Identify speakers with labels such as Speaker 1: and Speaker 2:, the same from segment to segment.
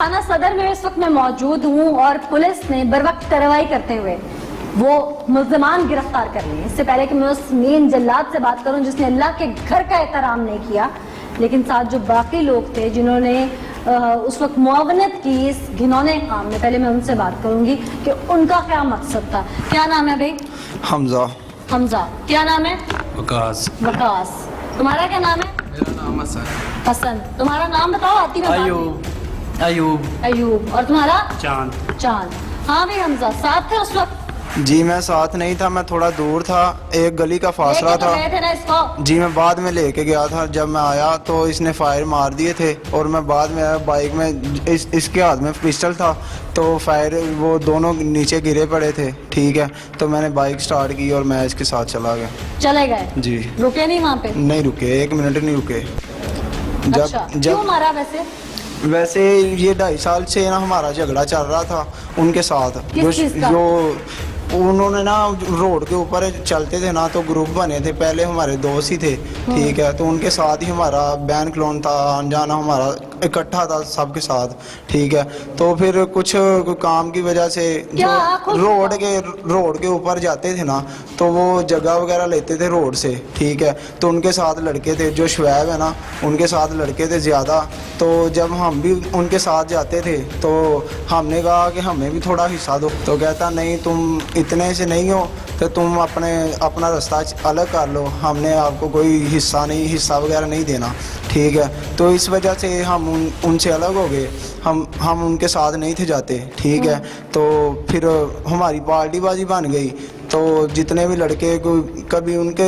Speaker 1: थाना सदर में इस वक्त मैं मौजूद हूँ और पुलिस ने बरवक्त कार्रवाई करते हुए वो मुल्ज़िमान गिरफ्तार कर लिए। इससे पहले कि मैं उस मेन जल्लाद से बात करूं जिसने अल्लाह के घर का एहतराम नहीं किया, लेकिन साथ जो बाकी लोग थे जिन्होंने उस वक्त मुआवनत की इस घिनौने काम में, पहले मैं उनसे बात करूंगी कि उनका क्या मकसद था। क्या नाम है भाई?
Speaker 2: हमजा।
Speaker 1: हमजा। क्या नाम है?
Speaker 3: वकास।
Speaker 1: वकास। तुम्हारा क्या नाम है?
Speaker 3: मेरा नाम हसन।
Speaker 1: हसन। तुम्हारा नाम बताओ। आती मैं
Speaker 3: अयूब। अयूब।
Speaker 1: अयूब। और तुम्हारा?
Speaker 3: चांद।
Speaker 1: चांद। हाँ भाई हमजा साथ थे उस वक्त?
Speaker 2: जी मैं साथ नहीं था, मैं थोड़ा दूर था, एक गली का फासला था।
Speaker 1: गए थे ना इसको?
Speaker 2: जी मैं बाद में लेके गया था। जब मैं आया तो इसने फायर मार दिए थे और मैं बाद में आया, बाइक में इसके हाथ में पिस्टल था तो फायर वो दोनों नीचे गिरे पड़े थे। ठीक है, तो मैंने बाइक स्टार्ट की और मैं इसके साथ चला गया।
Speaker 1: चले गए?
Speaker 2: जी।
Speaker 1: रुके नहीं वहाँ पे?
Speaker 2: नहीं रुके, एक मिनट नहीं रुके।
Speaker 1: अच्छा, क्यों मारा वैसे?
Speaker 2: वैसे ये 2.5 साल से ना हमारा झगड़ा चल रहा था उनके साथ।
Speaker 1: किस चीज़ का?
Speaker 2: जो उन्होंने ना रोड के ऊपर चलते थे ना, तो ग्रुप बने थे, पहले हमारे दोस्त ही थे। ठीक है, तो उनके साथ ही हमारा बैन क्लोन था, अनजाना हमारा इकट्ठा था सबके साथ। ठीक है, तो फिर कुछ काम की वजह से जो रोड के ऊपर जाते थे ना, तो वो जगह वगैरह लेते थे रोड से। ठीक है, तो उनके साथ लड़के थे, जो शवेब है ना उनके साथ लड़के थे ज़्यादा। तो जब हम भी उनके साथ जाते थे तो हमने कहा कि हमें भी थोड़ा हिस्सा दो, तो कहता नहीं तुम इतने से नहीं हो तो तुम अपना रास्ता अलग कर लो, हमने आपको कोई हिस्सा वगैरह नहीं देना। ठीक है, तो इस वजह से हम उनसे अलग हो गए, हम उनके साथ नहीं थे जाते। ठीक है, तो फिर हमारी पार्टी बाजी बन गई। तो जितने भी लड़के को कभी उनके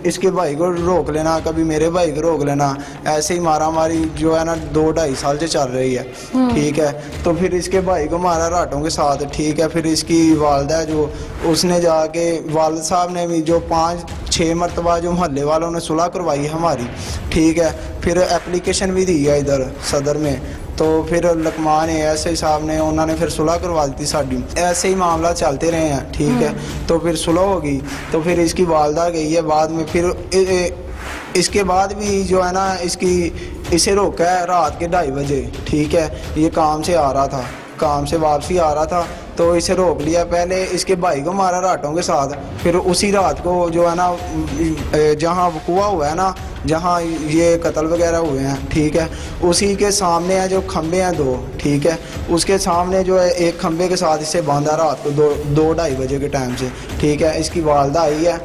Speaker 2: इसके भाई को रोक लेना, कभी मेरे भाई को रोक लेना, ऐसे ही मारा मारी जो है ना 2-2.5 साल से चल रही है। ठीक है, तो फिर इसके भाई को मारा राटों के साथ। ठीक है, फिर इसकी वालदा जो उसने जाके वालिद साहब ने भी जो 5-6 मरतबा जो मोहल्ले वालों ने सुलह करवाई हमारी। ठीक है, फिर एप्लीकेशन भी दी है इधर सदर में, तो फिर लकमान ऐसे साहब ने उन्होंने फिर सुलह करवा दी साड़ी। ऐसे ही मामला चलते रहे हैं। ठीक है, तो फिर सुलह हो गई, तो फिर इसकी वालदा गई है बाद में। फिर इसके बाद भी जो है ना इसे रोका है रात के 2:30 बजे। ठीक है, ये काम से आ रहा था, काम से वापसी आ रहा था, तो इसे रोक लिया। पहले इसके भाई को मारा राटों के साथ, फिर उसी रात को जो है ना जहाँ वक़ुआ हुआ है ना, जहाँ ये कत्ल वगैरह हुए हैं, ठीक है, उसी के सामने है जो खंबे हैं 2। ठीक है, उसके सामने जो है एक खंबे के साथ इसे बांधा रात को 2-2:30 बजे के टाइम से। ठीक है, इसकी वालदा आई है,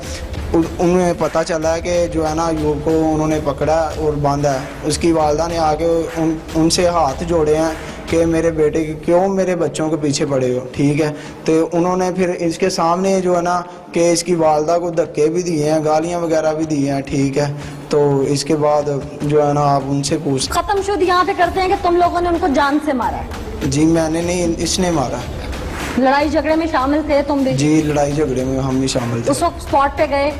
Speaker 2: उन्हें पता चला है कि जो है ना यूब को उन्होंने पकड़ा और बांधा है। उसकी वालदा ने आके उनसे हाथ जोड़े हैं कि मेरे बेटे के क्यों मेरे बच्चों के पीछे पड़े हो। ठीक है, तो उन्होंने फिर इसके सामने जो है ना कि इसकी वालदा को धक्के भी दिए हैं, गालियां वगैरह भी दी हैं। ठीक है, तो इसके बाद जो है ना आप उनसे पूछ।
Speaker 1: खत्म शुद्ध यहाँ पे करते हैं कि तुम लोगों ने उनको जान से मारा है?
Speaker 2: जी मैंने नहीं, इसने मारा।
Speaker 1: लड़ाई झगड़े में शामिल थे तुम भी?
Speaker 2: जी लड़ाई झगड़े में हम भी शामिल थे।
Speaker 1: उस वक्त स्पॉट पे गए?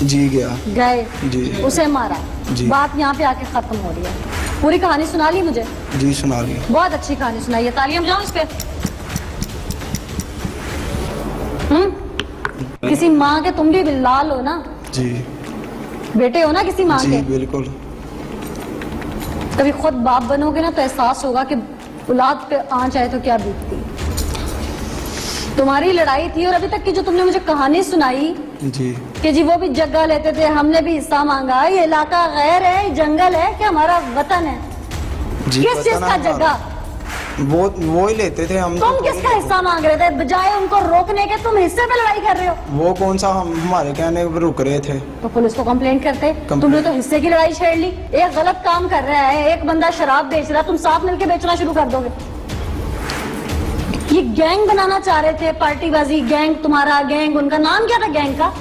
Speaker 2: जी गए
Speaker 1: जी। उसे मारा जी। बात यहाँ पे आके खत्म हो रही है। पूरी कहानी सुना ली मुझे? जी
Speaker 2: सुना ली।
Speaker 1: बहुत अच्छी कहानी सुनाई है, तालियां बजाओ इस पे। किसी माँ के तुम भी लाल हो ना?
Speaker 2: जी।
Speaker 1: बेटे हो ना किसी माँ के?
Speaker 2: जी बिल्कुल।
Speaker 1: कभी खुद बाप बनोगे ना तो एहसास होगा कि औलाद पे आँच आए तो क्या बीतती। तुम्हारी लड़ाई थी और अभी तक की जो तुमने मुझे कहानी सुनाई
Speaker 2: जी
Speaker 1: कि जी वो भी जगह लेते थे, हमने भी हिस्सा मांगा, ये इलाका गैर है, ये जंगल है कि हमारा वतन है?
Speaker 2: जी,
Speaker 1: किस चीज का जगह?
Speaker 2: वो ही लेते थे हम।
Speaker 1: तुम किसका हिस्सा मांग रहे थे? बजाय उनको रोकने के तुम हिस्से पे लड़ाई कर रहे हो।
Speaker 2: वो कौन सा हमारे कहने पर रुक रहे थे? तो
Speaker 1: पुलिस को कंप्लेंट करते। तुमने तो हिस्से की लड़ाई छेड़ ली। एक गलत काम कर रहा है, एक बंदा शराब बेच रहा है, तुम साथ मिलकर बेचना शुरू कर दोगे। ये गैंग बनाना चाह रहे थे, पार्टीबाजी गैंग, तुम्हारा गैंग, उनका नाम क्या था गैंग का?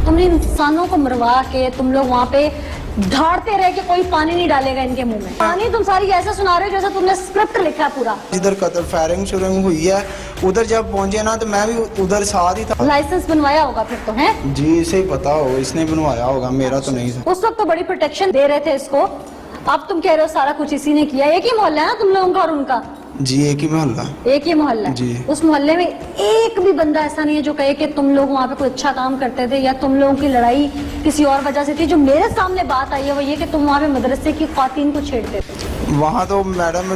Speaker 1: तुमने इंसानों को मरवा के तुम लोग वहाँ पे ढाड़ते रहे कि कोई पानी नहीं डालेगा इनके मुंह में। पानी तुम सारी ऐसे सुना रहे हो जैसे तुमने स्क्रिप्ट लिखा पूरा।
Speaker 2: इधर कत्ल फायरिंग शुरू हुई है, उधर जब पहुंचे ना तो मैं भी उधर साथ ही था।
Speaker 1: लाइसेंस बनवाया होगा फिर तो? है
Speaker 2: जी, इसे ही पता हो, इसने बनवाया होगा, मेरा तो नहीं था।
Speaker 1: उस वक्त तो बड़ी प्रोटेक्शन दे रहे थे इसको, अब तुम कह रहे हो सारा कुछ इसी ने किया। एक ही मोहल्ला है ना तुम लोगों का और उनका?
Speaker 2: जी एक ही मोहल्ला।
Speaker 1: एक ही मोहल्ला जी। उस मोहल्ले में एक भी बंदा ऐसा नहीं है जो कहे कि तुम लोग वहाँ पे कोई अच्छा काम करते थे या तुम लोगों की लड़ाई किसी और वजह से थी? जो मेरे सामने बात आई है वो ये कि तुम वहाँ पे मदरसे की ख्वातीन को छेड़ते थे।
Speaker 2: वहाँ तो मैडम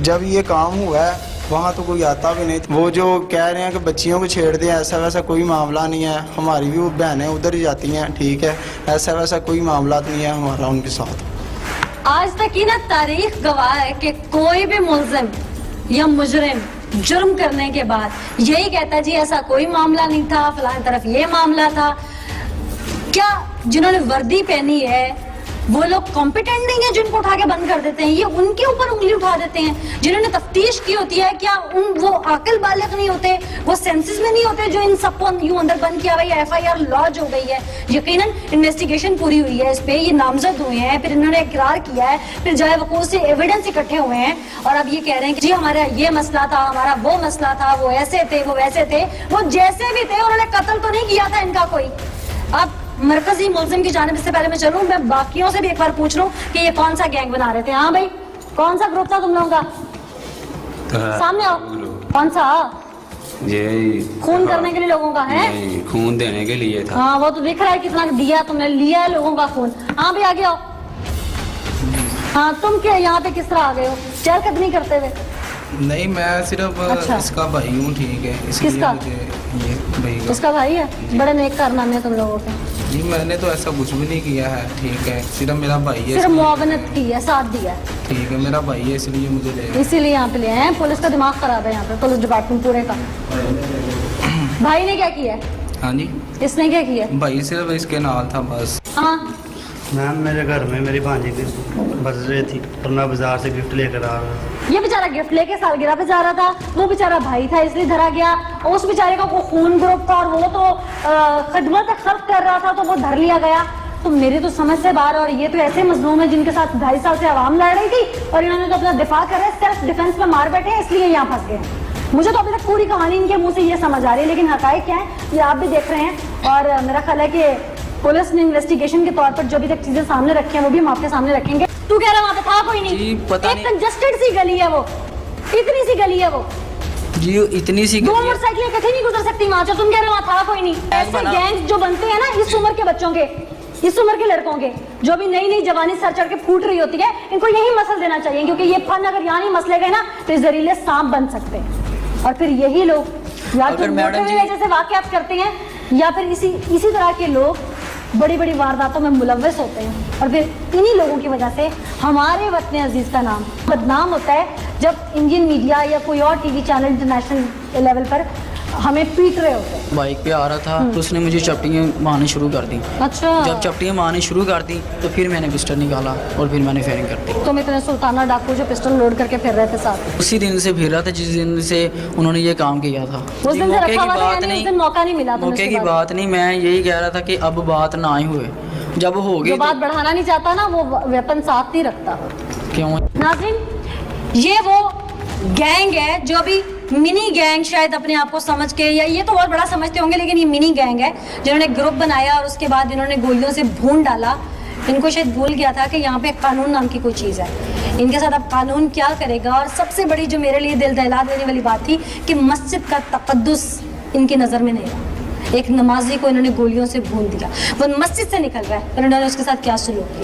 Speaker 2: जब ये काम हुआ है वहाँ तो कोई आता भी नहीं। वो जो कह रहे हैं कि बच्चियों को छेड़ दें, ऐसा वैसा कोई मामला नहीं है। हमारी भी वो बहनें उधर ही जाती हैं, ठीक है, ऐसा वैसा कोई मामला नहीं है हमारा उनके साथ।
Speaker 1: आज तक की ना तारीख गवाह है कि कोई भी मुल्जिम या मुजरिम जुर्म करने के बाद यही कहता है जी ऐसा कोई मामला नहीं था, फलां तरफ ये मामला था। क्या जिन्होंने वर्दी पहनी है वो लोग कॉम्पिटेंट नहीं है जिनको उठा के बंद कर देते हैं? ये उनके ऊपर उंगली उठा देते हैं। जिन्होंने तफ्तीश की होती है क्या वो अकल बालिग नहीं होते, वो सेंसेस में नहीं होते जो इन सबको यूं अंदर बंद किया हुआ है? FIR लॉन्च हो गई है, यकीनन इन्वेस्टिगेशन पूरी हुई है इस पे, ये नामजद हुए हैं, फिर इन्होंने इकरार किया है, फिर जाए वकूल से एविडेंस इकट्ठे हुए हैं और अब ये कह रहे हैं कि जी हमारा ये मसला था, हमारा वो मसला था, वो ऐसे थे, वो वैसे थे। वो जैसे भी थे उन्होंने कत्ल तो नहीं किया था इनका कोई। अब मरकजी मुल्जिम की जानिब से पहले मैं चलूं, मैं बाकियों से भी एक बार पूछ लूं कि ये कौन सा गैंग बना रहे थे? हाँ भाई, कौन सा ग्रुप था तुम लोगों का? सामने आओ। कौन सा?
Speaker 3: ये
Speaker 1: खून करने के लिए लोगों का है?
Speaker 3: नहीं, खून देने के लिए था।
Speaker 1: हाँ वो तो दिख रहा है कितना दिया तुमने, लिया है लोगों का खून। हाँ भाई आगे आओ। हाँ तुम क्या यहाँ पे किस तरह आ गए हो चहलकदमी करते हुए?
Speaker 4: नहीं, मैं सिर्फ
Speaker 1: अच्छा।
Speaker 4: इसका भाई हूँ, ठीक है, इसलिए
Speaker 1: किसका?
Speaker 4: मुझे ये भाई का।
Speaker 1: इसका भाई है? बड़े नेक कारनामे हैं तुम लोगों के।
Speaker 4: जी मैंने तो ऐसा कुछ भी नहीं किया है, ठीक है, सिर्फ मेरा भाई है,
Speaker 1: सिर्फ
Speaker 4: इसलिए-
Speaker 1: मुआवनत की है, साथ दिया है,
Speaker 4: ठीक है, मेरा भाई है इसलिए मुझे ले।
Speaker 1: इसीलिए यहाँ पे ले आए हैं। पुलिस का दिमाग खराब है यहाँ पे, पुलिस डिपार्टमेंट पूरे का। भाई ने क्या किया है?
Speaker 4: हाँ जी,
Speaker 1: इसने क्या किया?
Speaker 4: भाई सिर्फ इसके नाल था बस।
Speaker 1: हाँ
Speaker 5: मैम मेरे घर में मेरी भांजी की बर्थडे थी और मैं बाजार से गिफ्ट लेकर आ रहा था।
Speaker 1: ये बेचारा गिफ्ट लेके सालगिरह पे जा रहा था, वो बेचारा भाई था इसलिए धरा गया। उस बेचारे का वो खून ग्रुप था और वो तो खिदमत खल्क कर रहा था तो वो धर लिया गया। तो मेरी तो समझ से बाहर। और ये तो ऐसे मजलूम है जिनके साथ 2.5 साल से आवाम लड़ रही थी और इन्होंने तो अपना दिफा कर रहे, सेल्फ डिफेंस में मार बैठे हैं, इसलिए यहाँ फंस गए हैं। मुझे तो अभी तक पूरी कहानी इनके मुंह से ये समझ आ रही है, लेकिन हकायक क्या है ये आप भी देख रहे हैं। और मेरा ख्याल है कि पुलिस ने इन्वेस्टिगेशन के तौर पर जो भी तक चीजें सामने रखी हैं वो भी हम आपके सामने रखेंगे। तू कह रहा वहाँ पे था कोई नहीं?
Speaker 3: जी, पता
Speaker 1: एक
Speaker 3: नहीं।
Speaker 1: कंजस्टेड सी गली है वो, इतनी सी गली है वो,
Speaker 3: जी इतनी सी
Speaker 1: दो
Speaker 3: गली है।
Speaker 1: मोटरसाइकिलें इकट्ठी नहीं गुजर सकती वहाँ से। तुम कह रहे हो वहाँ था कोई नहीं? ऐसे
Speaker 3: बना।
Speaker 1: गैंग्स जो बनते हैं ना इस उम्र के बच्चों के, इस उम्र के लड़कों के, जो भी नई नई जवानी सर चढ़ के फूट रही होती है, इनको यही मसल देना चाहिए, क्योंकि ये फन अगर यहाँ नहीं मसले गए ना तो ये जहरीले सांप बन सकते हैं। और फिर यही लोग या तो
Speaker 3: अगर मैडम जी-
Speaker 1: जैसे वाकयात करते हैं या फिर इसी तरह के लोग बड़ी बड़ी वारदातों में मुलव्वस होते हैं और फिर इन्हीं लोगों की वजह से हमारे वतन अजीज का नाम बदनाम होता है। जब इंडियन मीडिया या कोई और टीवी चैनल इंटरनेशनल लेवल पर हमें पीट रहे होते हैं।
Speaker 6: बाइक पे आ रहा था तो उसने मुझे चपटियाँ मारनी शुरू कर दी।
Speaker 1: अच्छा,
Speaker 6: जब चपटियाँ मारनी शुरू कर दी तो फिर मैंने पिस्टल निकाला और फिर मैंने फायरिंग कर दी।
Speaker 1: तुम इतने सुल्ताना डाकू जो पिस्टल लोड करके फिर रहे थे साथ,
Speaker 6: उसी दिन से फिर रहा था जिस दिन से उन्होंने ये काम किया था।
Speaker 1: उस
Speaker 6: जी,
Speaker 1: दिन से
Speaker 6: मौके
Speaker 1: रखा
Speaker 6: की
Speaker 1: हुआ था,
Speaker 6: बात
Speaker 1: यानी उस
Speaker 6: नहीं,
Speaker 1: दिन मौका नहीं मिला तुम्हें
Speaker 6: मौके
Speaker 1: उसके
Speaker 6: की
Speaker 1: बाद।
Speaker 6: बात नहीं, मैं यही कह रहा था कि अब बात ना ही हुए, जब होगी
Speaker 1: जो बात बढ़ाना नहीं चाहता ना वो वेपन साथ नहीं रखता।
Speaker 6: क्यों?
Speaker 1: नाज़रीन, ये वो गैंग है जो अभी मिनी गैंग शायद अपने आप को समझ के, या ये तो बहुत बड़ा समझते होंगे, लेकिन ये मिनी गैंग है जिन्होंने ग्रुप बनाया और उसके बाद इन्होंने गोलियों से भून डाला। इनको शायद भूल गया था कि यहाँ पे कानून नाम की कोई चीज़ है। इनके साथ अब कानून क्या करेगा। और सबसे बड़ी जो मेरे लिए दिल दहला देने वाली बात थी कि मस्जिद का तकद्दुस इनकी नज़र में नहीं रहा। एक नमाजी को इन्होंने गोलियों से भून दिया, वो मस्जिद से निकल रहा है और इन्होंने उसके साथ क्या सलूक किया।